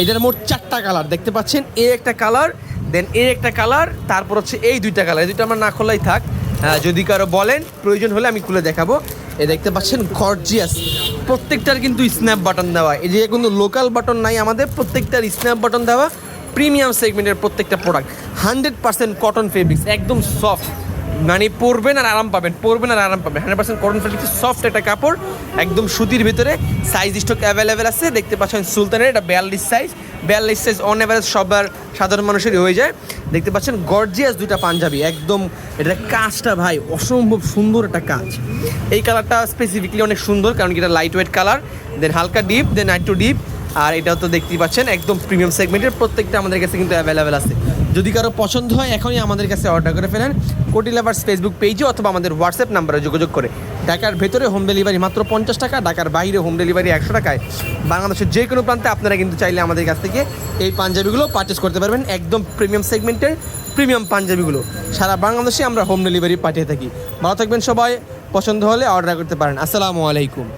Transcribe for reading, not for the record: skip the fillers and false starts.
এটার মোট 4টা কালার দেখতে পাচ্ছেন, এই একটা কালার, দেন এই একটা কালার, তারপর হচ্ছে এই 2টা কালার। এই 2টা আমার না খোলাই থাক, যদি কারো বলেন প্রয়োজন হলে আমি খুলে দেখাবো। এই দেখতে পাচ্ছেন গর্জিয়াস, প্রত্যেকটার কিন্তু স্ন্যাপ বাটন দেওয়া, এই যে কোনো লোকাল বাটন নাই আমাদের, প্রত্যেকটার স্ন্যাপ বাটন দেওয়া, প্রিমিয়াম সেগমেন্টের প্রত্যেকটা প্রোডাক্ট। 100% কটন ফেব্রিক্স, একদম সফট, মানে পরবেন আর আরাম পাবেন, পরবেন আর আরাম পাবেন। 100% কটন ফেব্রিক্স, সফট একটা কাপড়, একদম সুতির ভিতরে। সাইজ স্টক অ্যাভেলেবেল আছে, দেখতে পাচ্ছেন সুলতানের, এটা 42 সাইজ। 42 সাইজ অন অ্যাভারেজ সবার সাধারণ মানুষেরই হয়ে যায়। দেখতে পাচ্ছেন গর্জিয়াস 2টা পাঞ্জাবি, একদম এটা কাজটা ভাই অসম্ভব সুন্দর একটা কাজ। এই কালারটা স্পেসিফিকলি অনেক সুন্দর, কারণ এটা লাইট ওয়েট কালার, দেন হালকা ডিপ, দেন একটু ডিপ। আর এটাও তো দেখতেই পাচ্ছেন একদম প্রিমিয়াম সেগমেন্টের, প্রত্যেকটা আমাদের কাছে কিন্তু অ্যাভেলেবেল আছে। যদি কারো পছন্দ হয় এখনই আমাদের কাছে অর্ডার করে ফেলেন কোটি লাভার্স ফেসবুক পেজে অথবা আমাদের হোয়াটসঅ্যাপ নাম্বারে যোগাযোগ করে। ঢাকার ভেতরে হোম ডেলিভারি মাত্র 50 টাকা, ঢাকার বাইরে হোম ডেলিভারি 100 টাকায়। বাংলাদেশের যে কোনো প্রান্তে আপনারা কিন্তু চাইলে আমাদের কাছ থেকে এই পাঞ্জাবিগুলো পারচেস করতে পারবেন, একদম প্রিমিয়াম সেগমেন্টের প্রিমিয়াম পাঞ্জাবিগুলো। সারা বাংলাদেশে আমরা হোম ডেলিভারি পাঠিয়ে থাকি। ভালো থাকবেন সবাই, পছন্দ হলে অর্ডার করতে পারেন। আসসালামু আলাইকুম।